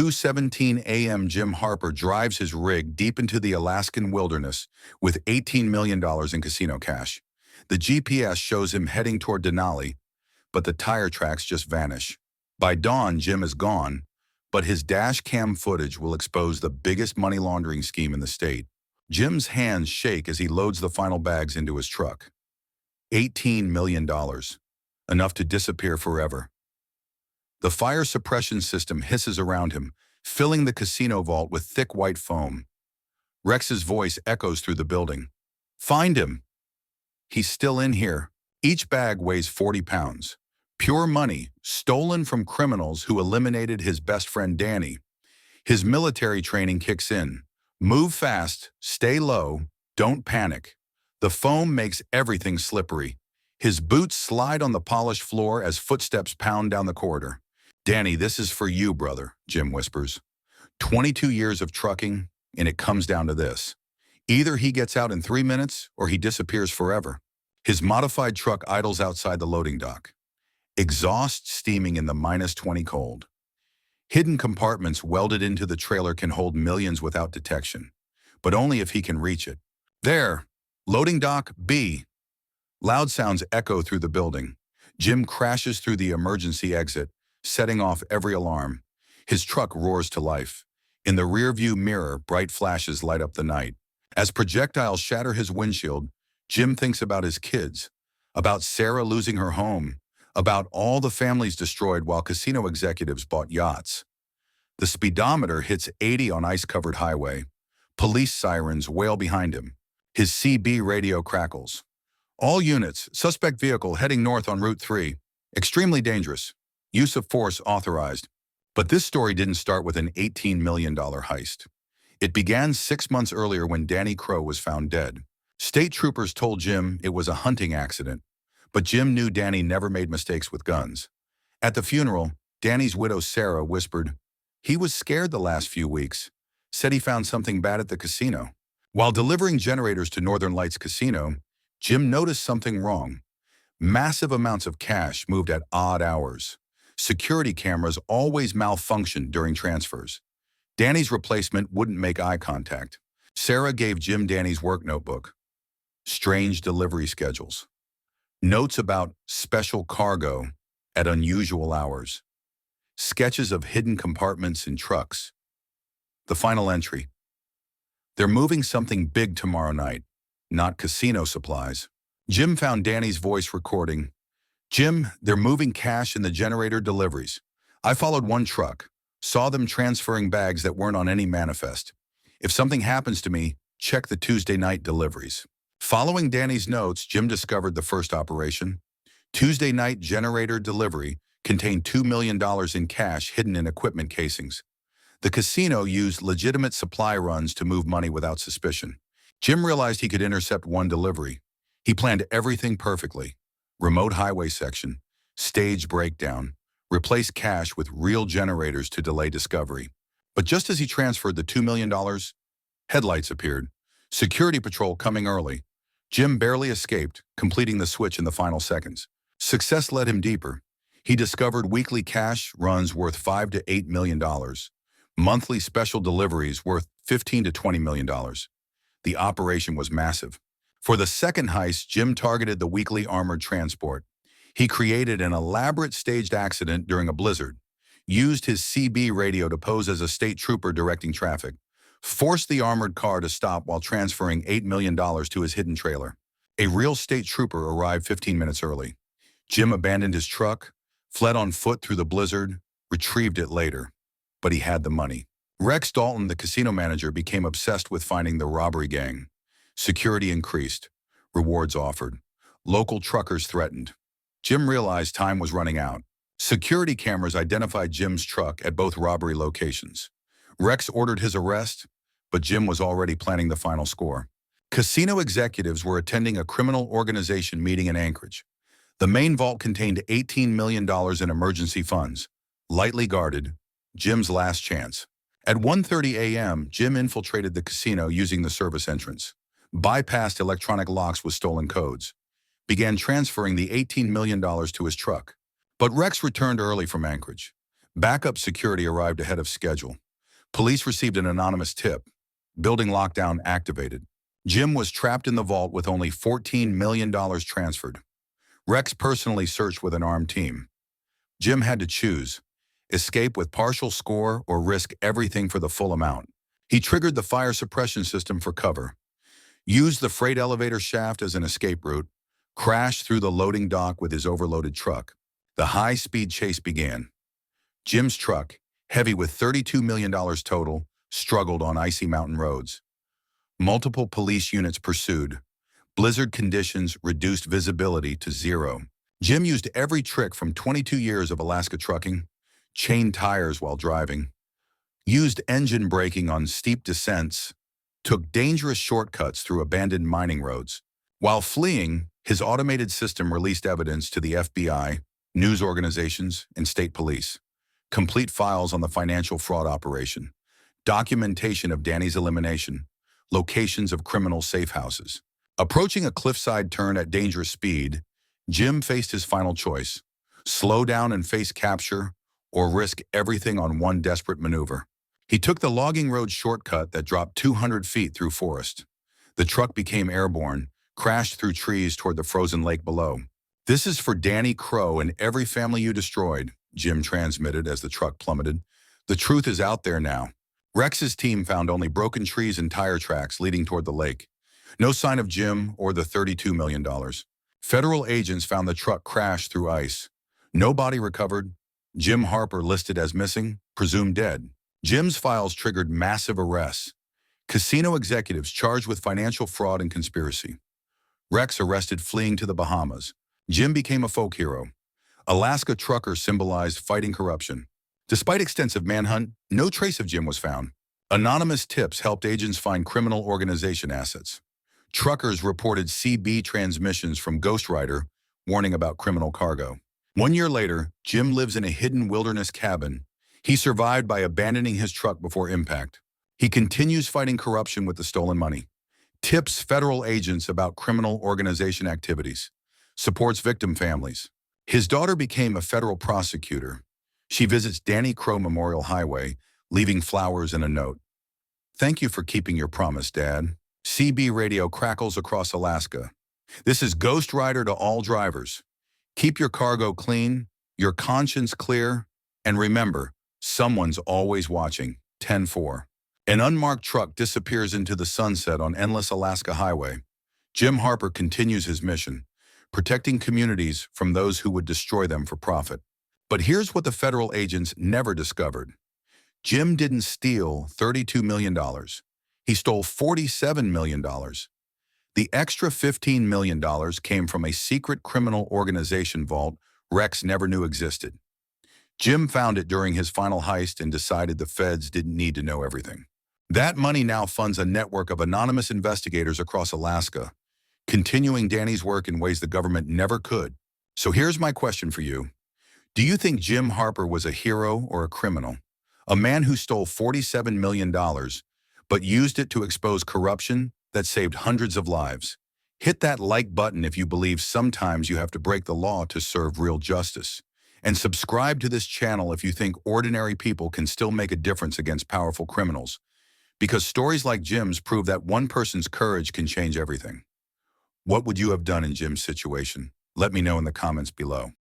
2:17 a.m. Jim Harper drives his rig deep into the Alaskan wilderness with $18 million in casino cash. The GPS shows him heading toward Denali, but the tire tracks just vanish. By dawn, Jim is gone, but his dash cam footage will expose the biggest money laundering scheme in the state. Jim's hands shake as he loads the final bags into his truck. $18 million, enough to disappear forever. The fire suppression system hisses around him, filling the casino vault with thick white foam. Rex's voice echoes through the building. "Find him!" "He's still in here." Each bag weighs 40 pounds. Pure money, stolen from criminals who eliminated his best friend Danny. His military training kicks in. Move fast, stay low, don't panic. The foam makes everything slippery. His boots slide on the polished floor as footsteps pound down the corridor. "Danny, this is for you, brother," Jim whispers. 22 years of trucking, and it comes down to this. Either he gets out in 3 minutes, or he disappears forever. His modified truck idles outside the loading dock. Exhaust steaming in the -20 cold. Hidden compartments welded into the trailer can hold millions without detection, but only if he can reach it. "There! Loading dock B!" Loud sounds echo through the building. Jim crashes through the emergency exit, setting off every alarm. His truck roars to life. In the rearview mirror, bright flashes light up the night. As projectiles shatter his windshield, Jim thinks about his kids, about Sarah losing her home, about all the families destroyed while casino executives bought yachts. The speedometer hits 80 on ice-covered highway. Police sirens wail behind him. His CB radio crackles. "All units, suspect vehicle heading north on Route 3. Extremely dangerous. Use of force authorized." But this story didn't start with an $18 million heist. It began 6 months earlier when Danny Crow was found dead. State troopers told Jim it was a hunting accident, but Jim knew Danny never made mistakes with guns. At the funeral, Danny's widow Sarah whispered, "He was scared the last few weeks. Said he found something bad at the casino." While delivering generators to Northern Lights Casino, Jim noticed something wrong. Massive amounts of cash moved at odd hours. Security cameras always malfunctioned during transfers. Danny's replacement wouldn't make eye contact. Sarah gave Jim Danny's work notebook. Strange delivery schedules. Notes about special cargo at unusual hours. Sketches of hidden compartments in trucks. The final entry. "They're moving something big tomorrow night, not casino supplies." Jim found Danny's voice recording. "Jim, they're moving cash in the generator deliveries. I followed one truck, saw them transferring bags that weren't on any manifest. If something happens to me, check the Tuesday night deliveries." Following Danny's notes, Jim discovered the first operation. Tuesday night generator delivery contained $2 million in cash hidden in equipment casings. The casino used legitimate supply runs to move money without suspicion. Jim realized he could intercept one delivery. He planned everything perfectly. Remote highway section, stage breakdown, replace cash with real generators to delay discovery. But just as he transferred the $2 million, headlights appeared. Security patrol coming early. Jim barely escaped, completing the switch in the final seconds. Success led him deeper. He discovered weekly cash runs worth $5 to $8 million. Monthly special deliveries worth $15 to $20 million. The operation was massive. For the second heist, Jim targeted the weekly armored transport. He created an elaborate staged accident during a blizzard, used his CB radio to pose as a state trooper directing traffic, forced the armored car to stop while transferring $8 million to his hidden trailer. A real state trooper arrived 15 minutes early. Jim abandoned his truck, fled on foot through the blizzard, retrieved it later. But he had the money. Rex Dalton, the casino manager, became obsessed with finding the robbery gang. Security increased. Rewards offered. Local truckers threatened. Jim realized time was running out. Security cameras identified Jim's truck at both robbery locations. Rex ordered his arrest, but Jim was already planning the final score. Casino executives were attending a criminal organization meeting in Anchorage. The main vault contained $18 million in emergency funds. Lightly guarded, Jim's last chance. At 1:30 a.m., Jim infiltrated the casino using the service entrance. Bypassed electronic locks with stolen codes. Began transferring the $18 million to his truck. But Rex returned early from Anchorage. Backup security arrived ahead of schedule. Police received an anonymous tip. Building lockdown activated. Jim was trapped in the vault with only $14 million transferred. Rex personally searched with an armed team. Jim had to choose: escape with partial score or risk everything for the full amount. He triggered the fire suppression system for cover, used the freight elevator shaft as an escape route, crashed through the loading dock with his overloaded truck. The high-speed chase began. Jim's truck, heavy with $32 million total, struggled on icy mountain roads. Multiple police units pursued. Blizzard conditions reduced visibility to zero. Jim used every trick from 22 years of Alaska trucking: chained tires while driving, used engine braking on steep descents, took dangerous shortcuts through abandoned mining roads. While fleeing, his automated system released evidence to the FBI, news organizations, and state police. Complete files on the financial fraud operation, documentation of Danny's elimination, locations of criminal safe houses. Approaching a cliffside turn at dangerous speed, Jim faced his final choice: slow down and face capture, or risk everything on one desperate maneuver. He took the logging road shortcut that dropped 200 feet through forest. The truck became airborne, crashed through trees toward the frozen lake below. "This is for Danny Crow and every family you destroyed," Jim transmitted as the truck plummeted. "The truth is out there now." Rex's team found only broken trees and tire tracks leading toward the lake. No sign of Jim or the $32 million. Federal agents found the truck crashed through ice. No body recovered. Jim Harper listed as missing, presumed dead. Jim's files triggered massive arrests. Casino executives charged with financial fraud and conspiracy. Rex arrested fleeing to the Bahamas. Jim became a folk hero. Alaska trucker symbolized fighting corruption. Despite extensive manhunt, no trace of Jim was found. Anonymous tips helped agents find criminal organization assets. Truckers reported CB transmissions from Ghostwriter warning about criminal cargo. 1 year later, Jim lives in a hidden wilderness cabin. He survived by abandoning his truck before impact. He continues fighting corruption with the stolen money. Tips federal agents about criminal organization activities. Supports victim families. His daughter became a federal prosecutor. She visits Danny Crow Memorial Highway, leaving flowers and a note. "Thank you for keeping your promise, Dad." CB radio crackles across Alaska. "This is Ghost Rider to all drivers. Keep your cargo clean, your conscience clear, and remember, someone's always watching." 10-4. An unmarked truck disappears into the sunset on endless Alaska highway. Jim Harper continues his mission, protecting communities from those who would destroy them for profit. But here's what the federal agents never discovered. Jim didn't steal $32 million. He stole $47 million. The extra $15 million came from a secret criminal organization vault Rex never knew existed. Jim found it during his final heist and decided the feds didn't need to know everything. That money now funds a network of anonymous investigators across Alaska, continuing Danny's work in ways the government never could. So here's my question for you. Do you think Jim Harper was a hero or a criminal? A man who stole $47 million, but used it to expose corruption that saved hundreds of lives. Hit that like button if you believe sometimes you have to break the law to serve real justice. And subscribe to this channel if you think ordinary people can still make a difference against powerful criminals. Because stories like Jim's prove that one person's courage can change everything. What would you have done in Jim's situation? Let me know in the comments below.